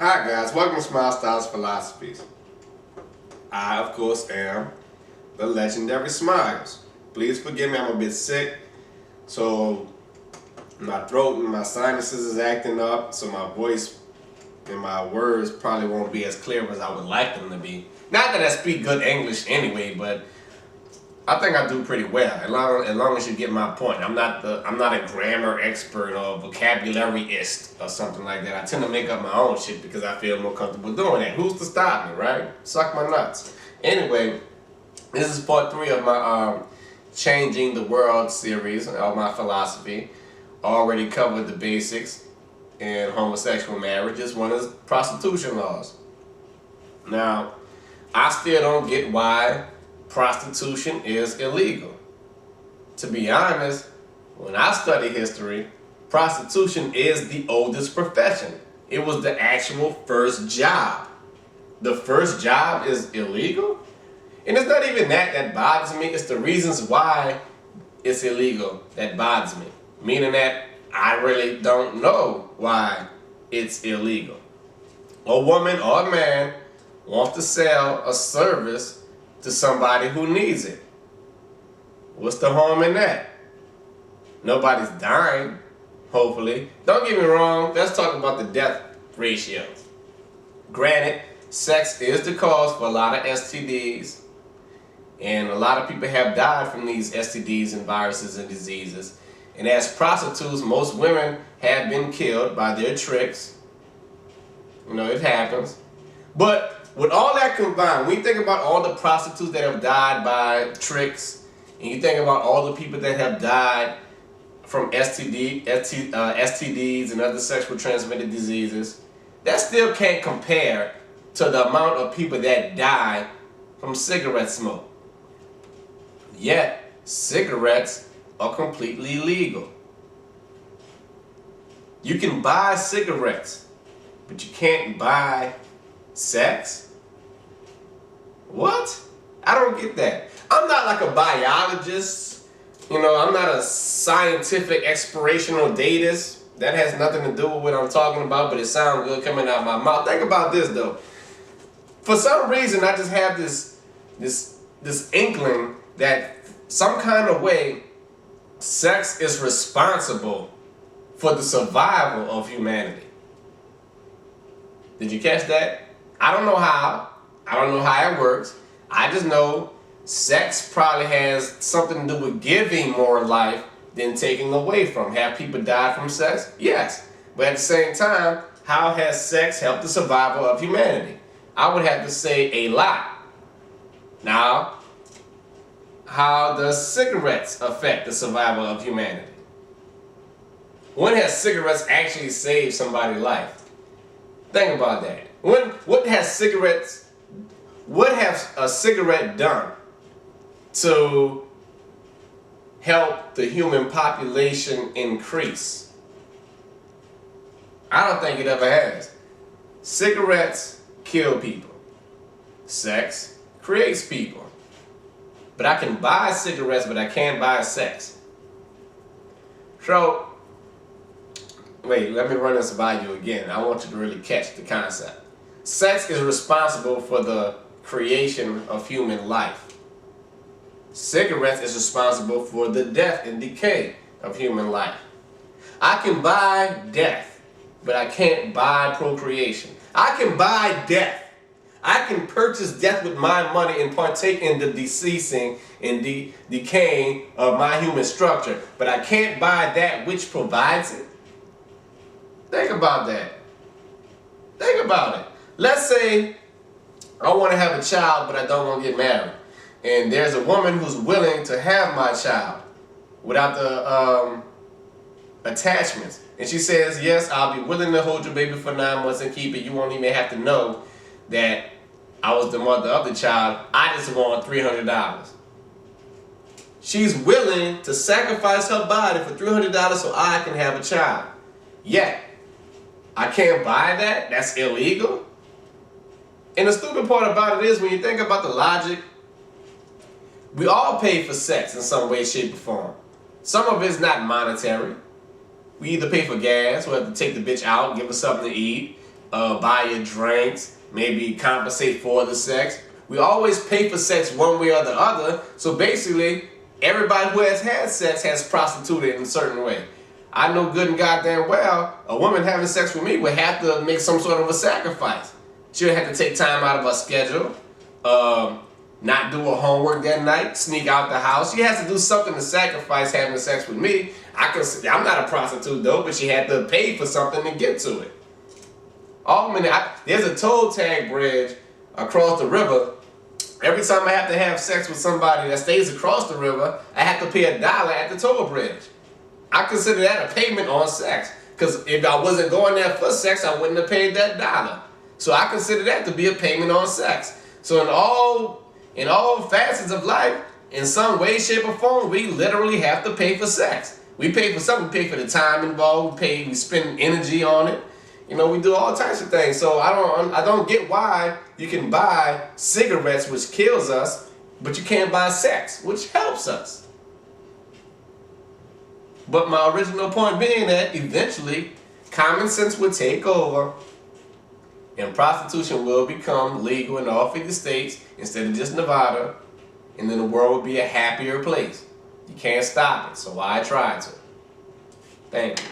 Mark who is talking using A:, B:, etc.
A: Hi guys, welcome to SMYLZ Philosophies. I, of course, am the legendary SMYLZ. Please forgive me, I'm a bit sick, so my throat and my sinuses is acting up, so my voice and my words probably won't be as clear as I would like them to be. Not that I speak good English anyway, but I think I do pretty well, as long as you get my point. I'm not a grammar expert or vocabularyist or something like that. I tend to make up my own shit because I feel more comfortable doing that. Who's to stop me, right? Suck my nuts. Anyway, this is part 3 of my Changing the World series of my philosophy. Already covered the basics in homosexual marriages. One is prostitution laws. Now, I still don't get why prostitution is illegal. To be honest, when I study history, prostitution is the oldest profession. It was the actual first job. The first job is illegal? And it's not even that bothers me, it's the reasons why it's illegal that bothers me. Meaning that I really don't know why it's illegal. A woman or a man wants to sell a service to somebody who needs it. What's the harm in that? Nobody's dying, hopefully. Don't get me wrong, let's talk about the death ratios. Granted, sex is the cause for a lot of STDs, and a lot of people have died from these STDs and viruses and diseases. And as prostitutes, most women have been killed by their tricks. You know, it happens. But with all that combined, when you think about all the prostitutes that have died by tricks, and you think about all the people that have died from STDs and other sexually transmitted diseases, that still can't compare to the amount of people that die from cigarette smoke. Yet, cigarettes are completely legal. You can buy cigarettes, but you can't buy sex? What? I don't get that. I'm not like a biologist. You know, I'm not a scientific explorational datist. That has nothing to do with what I'm talking about, but it sounds good coming out of my mouth. Think about this though. For some reason, I just have this inkling that some kind of way sex is responsible for the survival of humanity. Did you catch that? I don't know how. I don't know how it works. I just know sex probably has something to do with giving more life than taking away from. Have people died from sex? Yes. But at the same time, how has sex helped the survival of humanity? I would have to say a lot. Now, how does cigarettes affect the survival of humanity? When has cigarettes actually saved somebody's life? Think about that. What has a cigarette done to help the human population increase? I don't think it ever has. Cigarettes kill people. Sex creates people. But I can buy cigarettes, but I can't buy sex. So, wait, let me run this by you again. I want you to really catch the concept. Sex is responsible for the creation of human life. Cigarettes is responsible for the death and decay of human life. I can buy death, but I can't buy procreation. I can buy death. I can purchase death with my money and partake in the deceasing and decaying of my human structure, but I can't buy that which provides it. Think about that. Think about it. Let's say I want to have a child, but I don't want to get married. And there's a woman who's willing to have my child without the attachments. And she says, yes, I'll be willing to hold your baby for 9 months and keep it. You won't even have to know that I was the mother of the child. I just want $300. She's willing to sacrifice her body for $300 so I can have a child. Yet, I can't buy that? That's illegal? And the stupid part about it is, when you think about the logic, we all pay for sex in some way, shape, or form. Some of it's not monetary. We either pay for gas, we have to take the bitch out, give her something to eat, buy you drinks, maybe compensate for the sex. We always pay for sex one way or the other. So basically, everybody who has had sex has prostituted in a certain way. I know good and goddamn well a woman having sex with me would have to make some sort of a sacrifice. She would have to take time out of her schedule, not do her homework that night, sneak out the house. She has to do something to sacrifice having sex with me. I'm not a prostitute though, but she had to pay for something to get to it. There's a toll tag bridge across the river. Every time I have to have sex with somebody that stays across the river, I have to pay $1 at the toll bridge. I consider that a payment on sex. Because if I wasn't going there for sex, I wouldn't have paid that $1. So I consider that to be a payment on sex. So in all facets of life, in some way, shape, or form, we literally have to pay for sex. We pay for something, we pay for the time involved, we spend energy on it. You know, we do all types of things. So I don't get why you can buy cigarettes, which kills us, but you can't buy sex, which helps us. But my original point being that eventually common sense will take over and prostitution will become legal in all 50 states instead of just Nevada, and then the world will be a happier place. You can't stop it, so why try to? Thank you.